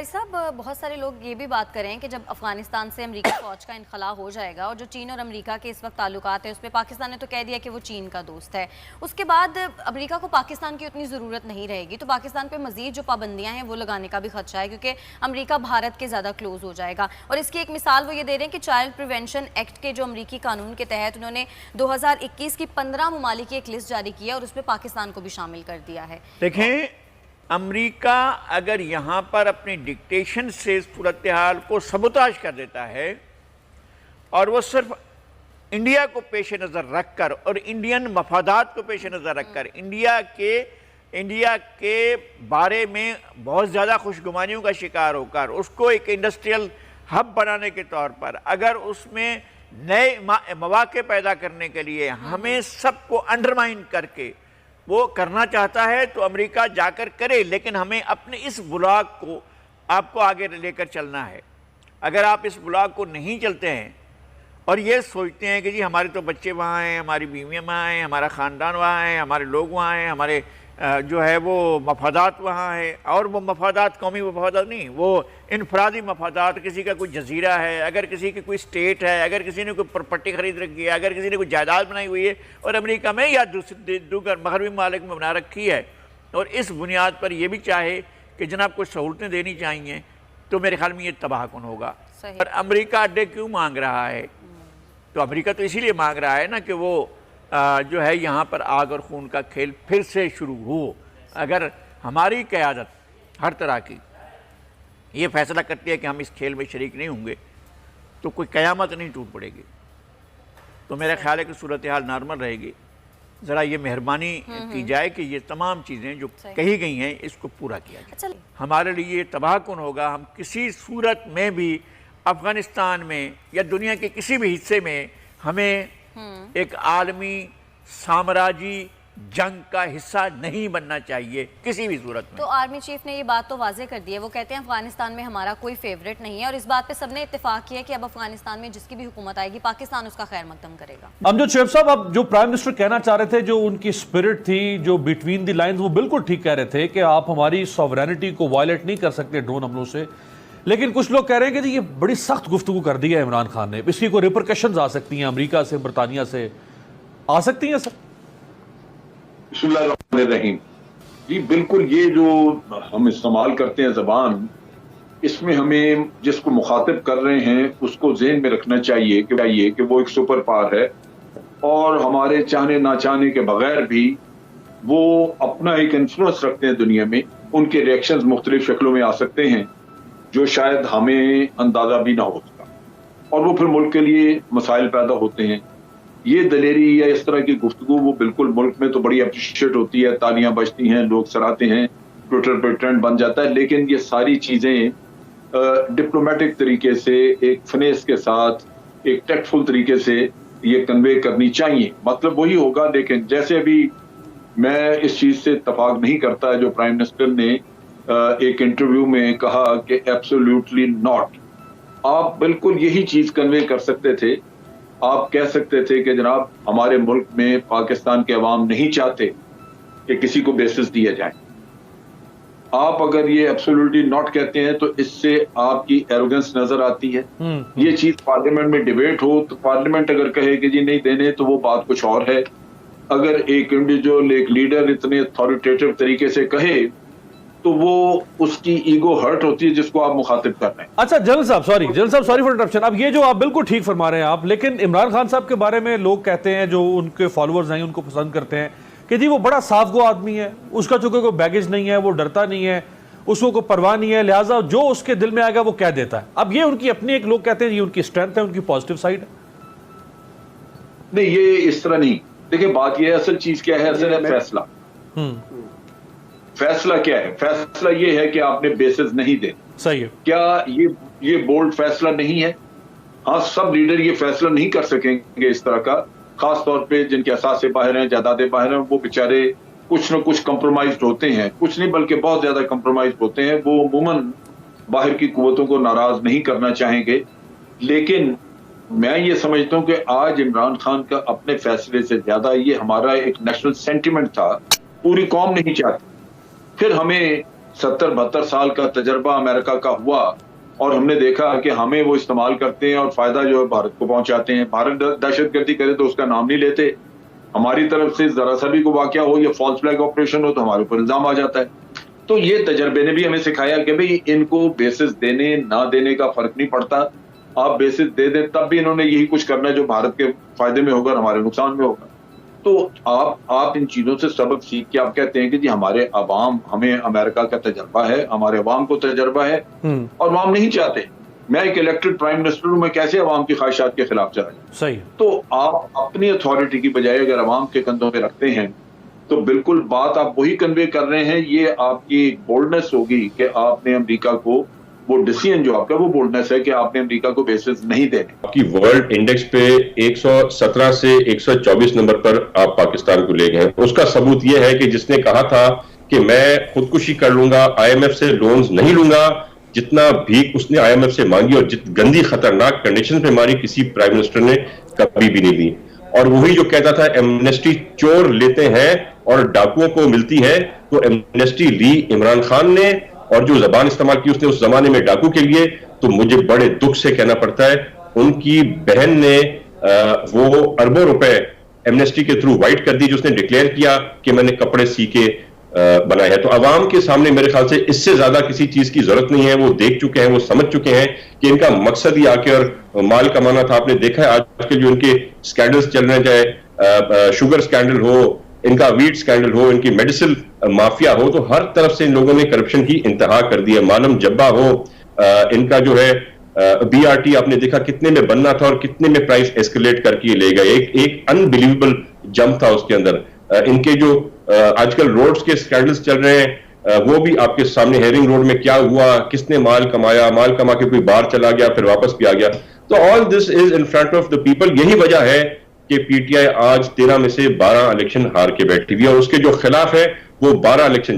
कारी साहब, बहुत सारे लोग ये भी बात करें कि जब अफगानिस्तान से अमेरिकी फ़ौज का इनखला हो जाएगा और जो चीन और अमेरिका के इस वक्त ताल्लुकात हैं उस पर पाकिस्तान ने तो कह दिया कि वो चीन का दोस्त है, उसके बाद अमेरिका को पाकिस्तान की उतनी ज़रूरत नहीं रहेगी, तो पाकिस्तान पर मज़ीद जो पाबंदियाँ हैं वो लगाने का भी खदशा है क्योंकि अमेरिका भारत के ज़्यादा क्लोज हो जाएगा। और इसकी एक मिसाल वो ये दे रहे हैं कि चाइल्ड प्रिवेंशन एक्ट के जो अमरीकी कानून के तहत उन्होंने 2021 की 15 ममालिक की एक लिस्ट जारी की है और उसमें पाकिस्तान को भी शामिल कर दिया है। देखें, अमेरिका अगर यहाँ पर अपनी डिक्टेशन से सूरत हाल को सबोताज कर देता है और वो सिर्फ इंडिया को पेश नज़र रख कर और इंडियन मफादात को पेश नज़र रख कर इंडिया के बारे में बहुत ज़्यादा खुशगुमानियों का शिकार होकर उसको एक इंडस्ट्रियल हब बनाने के तौर पर अगर उसमें नए मौके पैदा करने के लिए हमें सबको अंडरमाइन करके वो करना चाहता है तो अमेरिका जाकर करे, लेकिन हमें अपने इस ब्लॉक को आपको आगे लेकर चलना है। अगर आप इस ब्लॉक को नहीं चलते हैं और ये सोचते हैं कि जी हमारे तो बच्चे वहाँ हैं, हमारी बीवियाँ वहाँ हैं, हमारा ख़ानदान वहाँ है, हमारे लोग वहाँ हैं, हमारे जो है वो मफादात वहाँ है, और वो मफादात कौमी मफादात नहीं, वो इनफरादी मफादात, किसी का कोई जजीरा है, अगर किसी की कोई स्टेट है, अगर किसी ने कोई प्रॉपर्टी खरीद रखी है, अगर किसी ने कोई जायदाद बनाई हुई है और अमेरिका में या दूसरे मगरबी ममालिक में बना रखी है और इस बुनियाद पर यह भी चाहे कि जनाब कुछ सहूलतें देनी चाहिए, तो मेरे ख्याल में ये तबाहकुन होगा। और अमेरिका अड्डे क्यों मांग रहा है? तो अमेरिका तो इसीलिए मांग रहा है ना कि वो जो है यहाँ पर आग और खून का खेल फिर से शुरू हो। अगर हमारी क़यादत हर तरह की ये फैसला करती है कि हम इस खेल में शरीक नहीं होंगे तो कोई क़यामत नहीं टूट पड़ेगी। तो मेरा ख्याल है कि सूरत हाल नॉर्मल रहेगी। ज़रा ये मेहरबानी की जाए कि ये तमाम चीज़ें जो कही गई हैं इसको पूरा किया जाए। हमारे लिए ये तबाहकुन होगा। हम किसी सूरत में भी अफ़गानिस्तान में या दुनिया के किसी भी हिस्से में हमें एक आलमी साम्राज्य जंग का हिस्सा नहीं बनना चाहिए किसी भी सूरत में। तो आर्मी चीफ ने ये बात तो वाज़ेह कर दी है, वो कहते हैं अफगानिस्तान में हमारा कोई फेवरेट नहीं है और इस बात पे सबने इत्तेफाक किया कि अब अफगानिस्तान में जिसकी भी हुकूमत आएगी पाकिस्तान उसका खैर मकदम करेगा। अब जो शेफ साहब, अब जो प्राइम मिनिस्टर कहना चाह रहे थे, जो उनकी स्पिरिट थी, जो बिटवीन द लाइन्स, वो बिल्कुल ठीक कह रहे थे कि आप हमारी सॉवरेनिटी को वायलेट नहीं कर सकते ड्रोन हमलों से। लेकिन कुछ लोग कह रहे हैं कि ये बड़ी सख्त गुफ्तगू कर दी है इमरान खान ने, इसकी कोई रिपरकशंस आ सकती हैं, अमेरिका से, बरतानिया से आ सकती हैं सर? बिस्मिल्लाहिर्रहमानिर्रहीम जी, बिल्कुल ये जो हम इस्तेमाल करते हैं ज़बान, इसमें हमें जिसको मुखातिब कर रहे हैं उसको ज़हन में रखना चाहिए कि वो एक सुपर पावर है और हमारे चाहने ना चाहने के बगैर भी वो अपना एक इन्फ्लुएंस रखते हैं दुनिया में। उनके रिएक्शंस मुख्तलिफ शक्लों में आ सकते हैं जो शायद हमें अंदाजा भी ना हो सका, और वो फिर मुल्क के लिए मसाइल पैदा होते हैं। ये दलेरी या इस तरह की गुफ्तगू वो बिल्कुल मुल्क में तो बड़ी अप्रिशिएट होती है, तालियां बजती हैं, लोग सराहते हैं, ट्विटर पर ट्रेंड बन जाता है। लेकिन ये सारी चीज़ें डिप्लोमेटिक तरीके से, एक फिनेस के साथ, एक टेक्टफुल तरीके से ये कन्वे करनी चाहिए। मतलब वही होगा। लेकिन जैसे अभी मैं इस चीज़ से इत्तफाक नहीं करता जो प्राइम मिनिस्टर ने एक इंटरव्यू में कहा कि एब्सोल्युटली नॉट। आप बिल्कुल यही चीज़ कन्वे कर सकते थे। आप कह सकते थे कि जनाब हमारे मुल्क में पाकिस्तान के अवाम नहीं चाहते कि किसी को बेसिस दिया जाए। आप अगर ये एब्सोल्युटली नॉट कहते हैं तो इससे आपकी एरोगेंस नजर आती है। ये चीज पार्लियामेंट में डिबेट हो तो पार्लियामेंट अगर कहे कि जी नहीं देने तो वो बात कुछ और है। अगर एक इंडिविजुअल, एक लीडर इतने अथॉरिटेटिव तरीके से कहे तो वो उसकी ईगो हर्ट होती है जिसको आप मुखातिब कर रहे हैं। अच्छा जनरल साहब, सॉरी फॉर इंटरप्शन। अब ये जो आप बिल्कुल ठीक फरमा रहे हैं आप, लेकिन इमरान खान साहब के बारे में लोग कहते हैं, जो उनके फॉलोअर्स हैं उनको पसंद करते हैं कि जी वो बड़ा साफ गो आदमी है, उसका चूंकि कोई बैगेज नहीं है, वो डरता नहीं है, उसको कोई परवाह नहीं है, लिहाजा जो उसके दिल में आएगा वो कह देता है। अब ये उनकी अपनी एक लोग कहते हैं ये उनकी स्ट्रेंथ है, उनकी पॉजिटिव साइड है। नहीं, ये इस तरह नहीं। देखिए बात ये है, असल चीज क्या है? असल है फैसला। फैसला क्या है? फैसला ये है कि आपने बेसिस नहीं दे। सही है। क्या ये बोल्ड फैसला नहीं है? हाँ, सब लीडर ये फैसला नहीं कर सकेंगे इस तरह का, खास तौर पे जिनके असासे बाहर हैं, जायदादें बाहर हैं, वो बेचारे कुछ न कुछ कंप्रोमाइज होते हैं। कुछ नहीं बल्कि बहुत ज्यादा कंप्रोमाइज होते हैं। वो अमूमन बाहर की कुव्वतों को नाराज नहीं करना चाहेंगे। लेकिन मैं ये समझता हूँ कि आज इमरान खान का अपने फैसले से ज्यादा ये हमारा एक नेशनल सेंटिमेंट था। पूरी कौम नहीं चाहती। फिर हमें 70-72 साल का तजर्बा अमेरिका का हुआ और हमने देखा कि हमें वो इस्तेमाल करते हैं और फायदा जो है भारत को पहुंचाते हैं। भारत दहशतगर्दी करे तो उसका नाम नहीं लेते, हमारी तरफ से जरा सा भी कोई वाकया हो या फॉल्स फ्लैग ऑपरेशन हो तो हमारे ऊपर इल्जाम आ जाता है। तो ये तजर्बे ने भी हमें सिखाया कि भाई इनको बेसिस देने ना देने का फर्क नहीं पड़ता, आप बेसिस दे दें तब भी इन्होंने यही कुछ करना है जो भारत के फायदे में होगा, हमारे नुकसान में होगा। तो आप इन चीजों से सबक सीख के आप कहते हैं कि जी हमारे अवाम, हमें अमेरिका का तजर्बा है, हमारे अवाम को तजर्बा है और अवाम नहीं चाहते। मैं एक इलेक्टेड प्राइम मिनिस्टर हूं, मैं कैसे अवाम की ख्वाहिशात के खिलाफ चला जाऊं? सही। तो आप अपनी अथॉरिटी की बजाय अगर अवाम के कंधों पे रखते हैं तो बिल्कुल बात आप वही कन्वे कर रहे हैं। ये आपकी बोल्डनेस होगी कि आपने अमेरिका को वो डिसीजन जो आपका वो बोल्डनेस है कि आपने अमेरिका को बेसिस नहीं देने। आपकी वर्ल्ड इंडेक्स पे 117 से 124 नंबर पर आप पाकिस्तान को ले गए। उसका सबूत यह है कि जिसने कहा था कि मैं खुदकुशी कर लूंगा, आईएमएफ से लोन्स नहीं लूंगा, जितना भीख उसने आईएमएफ से मांगी और जित गंदी खतरनाक कंडीशन पे मारी किसी प्राइम मिनिस्टर ने कभी भी नहीं दी। और वही जो कहता था एमनेस्टी चोर लेते हैं और डाकुओं को मिलती है, तो एमनेस्टी ली इमरान खान ने और जो जबान इस्तेमाल की उसने उस जमाने में डाकू के लिए, तो मुझे बड़े दुख से कहना पड़ता है उनकी बहन ने वो अरबों रुपए एमनेस्टी के थ्रू वाइट कर दी, जो उसने डिक्लेयर किया कि मैंने कपड़े सी के बनाए हैं। तो अवाम के सामने मेरे ख्याल से इससे ज्यादा किसी चीज की जरूरत नहीं है। वो देख चुके हैं, वो समझ चुके हैं कि इनका मकसद ही आके और माल कमाना था। आपने देखा है आजकल जो इनके स्कैंडल्स चल रहे हैं, चाहे शुगर स्कैंडल हो, इनका वीट स्कैंडल हो, इनकी मेडिसिन माफिया हो, तो हर तरफ से इन लोगों ने करप्शन की इंतहा कर दी है। मालम जब्बा हो, इनका जो है बीआरटी आपने देखा कितने में बनना था और कितने में प्राइस एस्केलेट करके ले गए। एक अनबिलीवेबल जंप था उसके अंदर। इनके जो आजकल रोड्स के स्कैंडल्स चल रहे हैं वो भी आपके सामने, हेरिंग रोड में क्या हुआ, किसने माल कमाया, माल कमा के कोई बाहर चला गया फिर वापस भी आ गया। तो all this is in front of the people. यही वजह है कि पीटीआई आज 13 में से 12 इलेक्शन हार के बैठी हुई है और उसके जो खिलाफ है वो 12 इलेक्शन